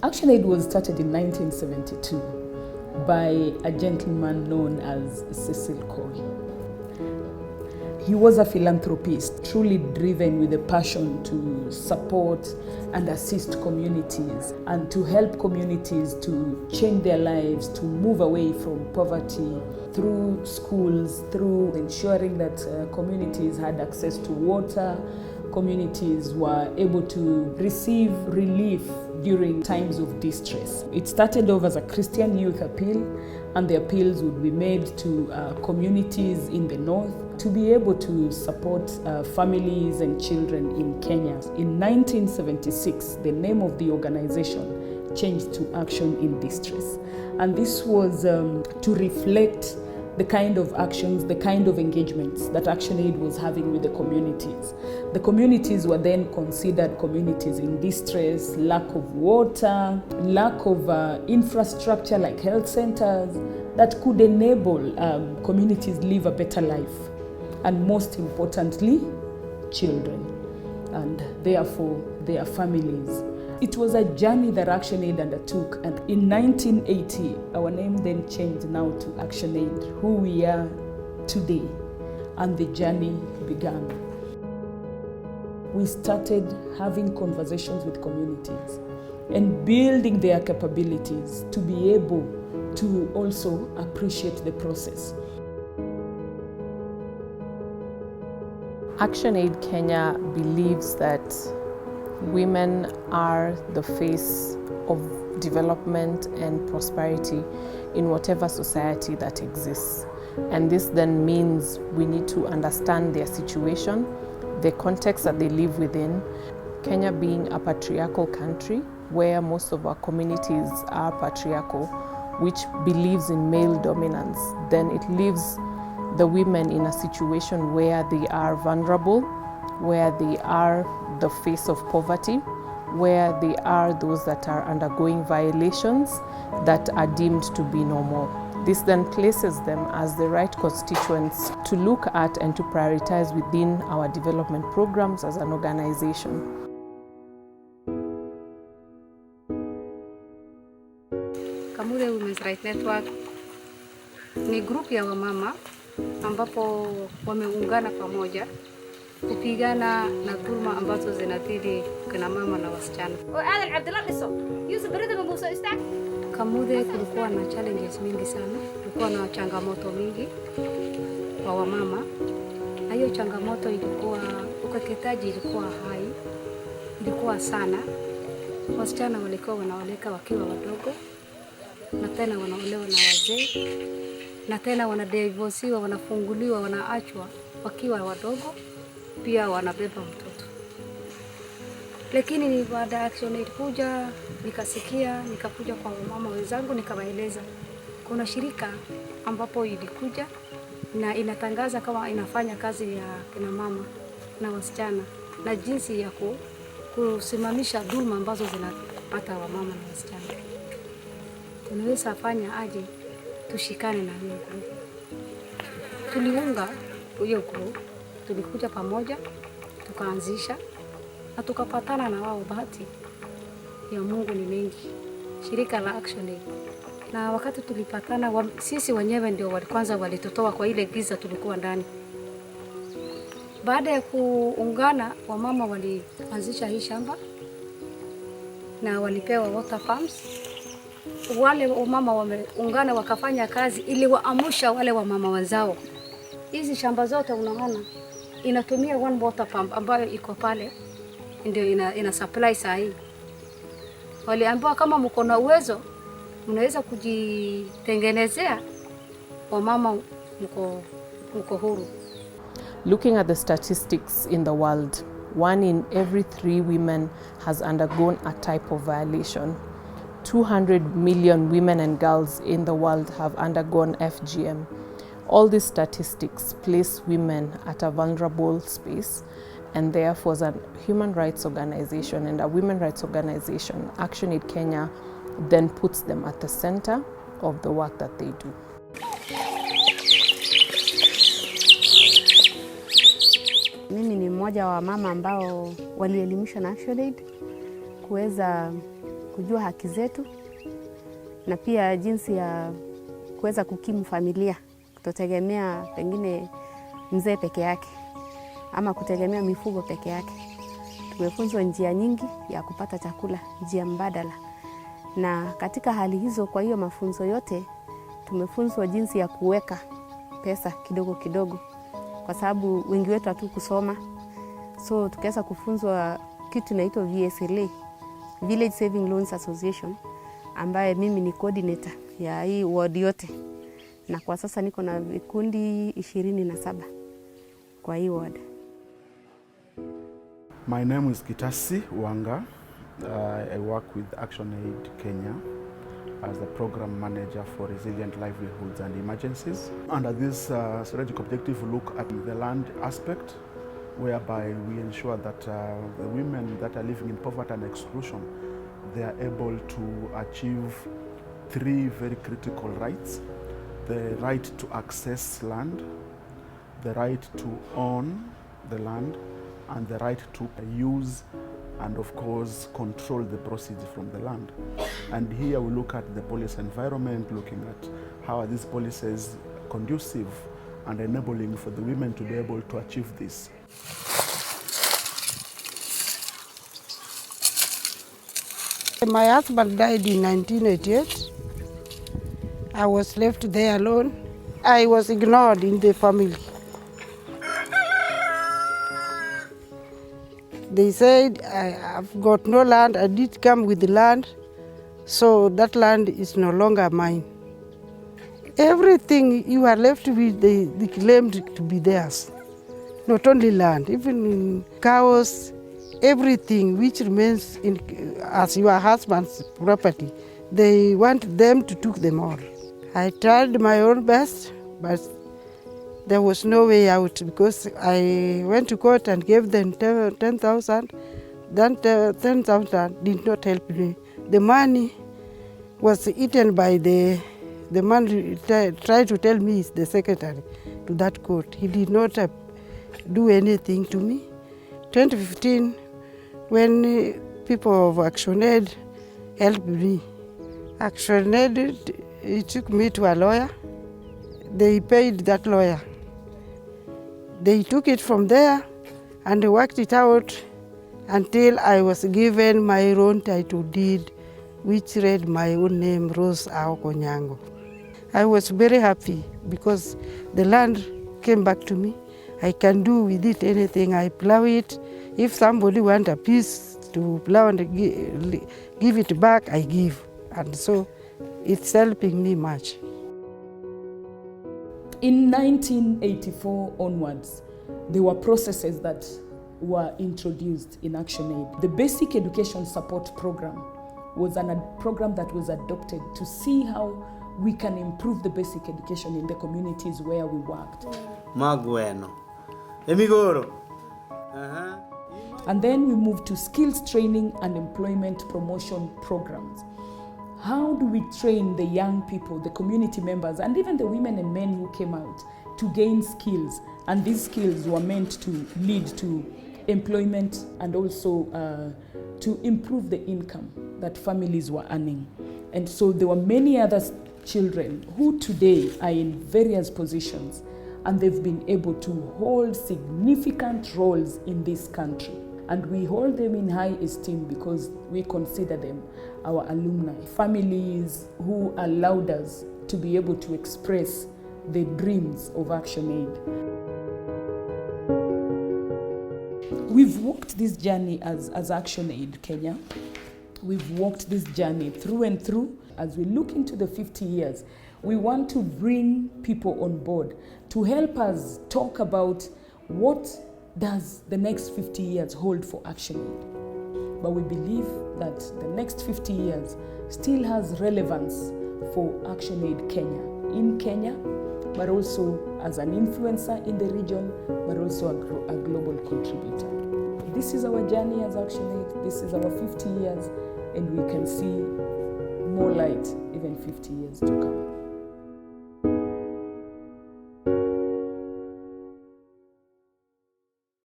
ActionAid was started in 1972 by a gentleman known as Cecil Coy. He was a philanthropist, truly driven with a passion to support and assist communities and to help communities to change their lives, to move away from poverty through schools, through ensuring that communities had access to water, communities were able to receive relief during times of distress. It started off as a Christian youth appeal, and the appeals would be made to communities in the north to be able to support families and children in Kenya. In 1976, the name of the organization changed to Action in Distress. And this was to reflect the kind of actions, the kind of engagements that ActionAid was having with the communities. The communities were then considered communities in distress, lack of water, lack of infrastructure like health centers that could enable communities live a better life. And most importantly, children, and therefore their families. It was a journey that ActionAid undertook, and in 1980, our name then changed now to ActionAid, who we are today, and the journey began. We started having conversations with communities and building their capabilities to be able to also appreciate the process. ActionAid Kenya believes that women are the face of development and prosperity in whatever society that exists. And this then means we need to understand their situation, the context that they live within. Kenya being a patriarchal country where most of our communities are patriarchal, which believes in male dominance, then it leaves the women in a situation where they are vulnerable, where they are the face of poverty, where they are those that are undergoing violations that are deemed to be normal. This then places them as the right constituents to look at and to prioritize within our development programs as an organization. Kamule Women's Rights Network ni group ya wamama ambapo wameungana pamoja kupigana na dhulma ambazo zinaathiri kina mama na wasichana. Kamude kulikuwa na challenges mingi sana, kulikuwa na changamoto mingi kwa wamama. Na hiyo changamoto ilikuwa ukeketaji ilikuwa hai, ilikuwa sana. Wasichana walikuwa wanaoleka wakiwa wadogo, na tena wanaolewa na wazee, na tena wanadivorciwa, wanafunguliwa, wanaachwa wakiwa wadogo, pia wanabeba mtoto. Lakini baada ya ActionAid kuja, nikasikia, nikakuja kwa mama wenzangu, nikawaeleza kuna shirika ambapo ilikuja na inatangaza kama inafanya kazi ya kina mama na wasichana na jinsi ya kusimamisha dhulma ambazo zinapata wamama na wasichana. Tunaweza fanya aje tushikane na hiyo group. Tuliunga hiyo group, tulikuja pamoja, tukaanzisha na tukapatana na wao. Bahati ya Mungu ni mengi, shirika la ActionAid. Na wakati tulipatana, sisi wenyewe ndio kwanza walitutoa kwa ile giza tulikuwa ndani. Baada ya kuungana, wamama walianzisha hii shamba na walipewa water farms. Wale wamama wameungana wakafanya kazi ili waamusha wale wamama wenzao. Hizi shamba zote unaona inatumia one water pump ambayo iko pale, ndio ina supply saa hii. Waliambiwa kama mko na uwezo mnaweza kujitengenezea, wamama mko huru. Looking at the statistics in the world, 1 in every 3 women has undergone a type of violation. 200 million women and girls in the world have undergone FGM. All these statistics place women at a vulnerable space, and therefore as a human rights organization and a women rights organization, ActionAid Kenya then puts them at the center of the work that they do. Mimi ni mmoja wa mama ambao walielimishwa na ActionAid kuweza kujua haki zetu na pia jinsi ya kuweza kukimu familia, kutotegemea pengine mzee peke yake ama kutegemea mifugo peke yake. Tumefunzwa njia nyingi ya kupata chakula, njia mbadala. Na katika hali hizo, kwa hiyo mafunzo yote, tumefunzwa jinsi ya kuweka pesa kidogo kidogo, kwa sababu wengi wetu hatu kusoma. So tukaweza kufunzwa kitu inaitwa VSLA, Village Saving Loans Association, ambaye mimi ni coordinator ya hii ward yote. Na kwa sasa niko na vikundi 27 kwa hii ward. My name is Kitasi Wanga. I work with ActionAid Kenya as the program manager for resilient livelihoods and emergencies. Under this strategic objective, we look at the land aspect, whereby we ensure that the women that are living in poverty and exclusion, they are able to achieve 3 very critical rights: the right to access land, the right to own the land, and the right to use and of course control the proceeds from the land. And here we look at the policy environment, looking at how are these policies conducive and enabling for the women to be able to achieve this. My husband died in 1988. I was left there alone. I was ignored in the family. They said I've got no land. I did come with the land, so that land is no longer mine. Everything you are left with, they claimed to be theirs. Not only land, even cows, everything which remains as your husband's property, they want them to take them all. I tried my own best, but there was no way out, because I went to court and gave them 10,000. Then 10,000 did not help me. The money was eaten by the man tried to tell me is the secretary to that court. He did not do anything to me. 2015, when people of ActionAid helped me, ActionAid, it took me to a lawyer. They paid that lawyer. They took it from there and worked it out until I was given my own title deed, which read my own name, Rose Aokonyango. I was very happy because the land came back to me. I can do with it anything. I plow it. If somebody wants a piece to plow and give it back, I give. And so it's helping me much. In 1984 onwards, there were processes that were introduced in ActionAid. The Basic Education Support Program was a program that was adopted to see how we can improve the basic education in the communities where we worked. Magueno. Emigoro. And then we moved to skills training and employment promotion programs. How do we train the young people, the community members, and even the women and men who came out to gain skills? And these skills were meant to lead to employment and also to improve the income that families were earning. And so there were many other children who today are in various positions, and they've been able to hold significant roles in this country. And we hold them in high esteem because we consider them our alumni. Families who allowed us to be able to express the dreams of ActionAid. We've walked this journey as ActionAid Kenya. We've walked this journey through and through. As we look into the 50 years, we want to bring people on board to help us talk about what does the next 50 years hold for ActionAid. But we believe that the next 50 years still has relevance for ActionAid Kenya, in Kenya, but also as an influencer in the region, but also a global contributor. This is our journey as ActionAid. This is our 50 years, and we can see more light even 50 years to come.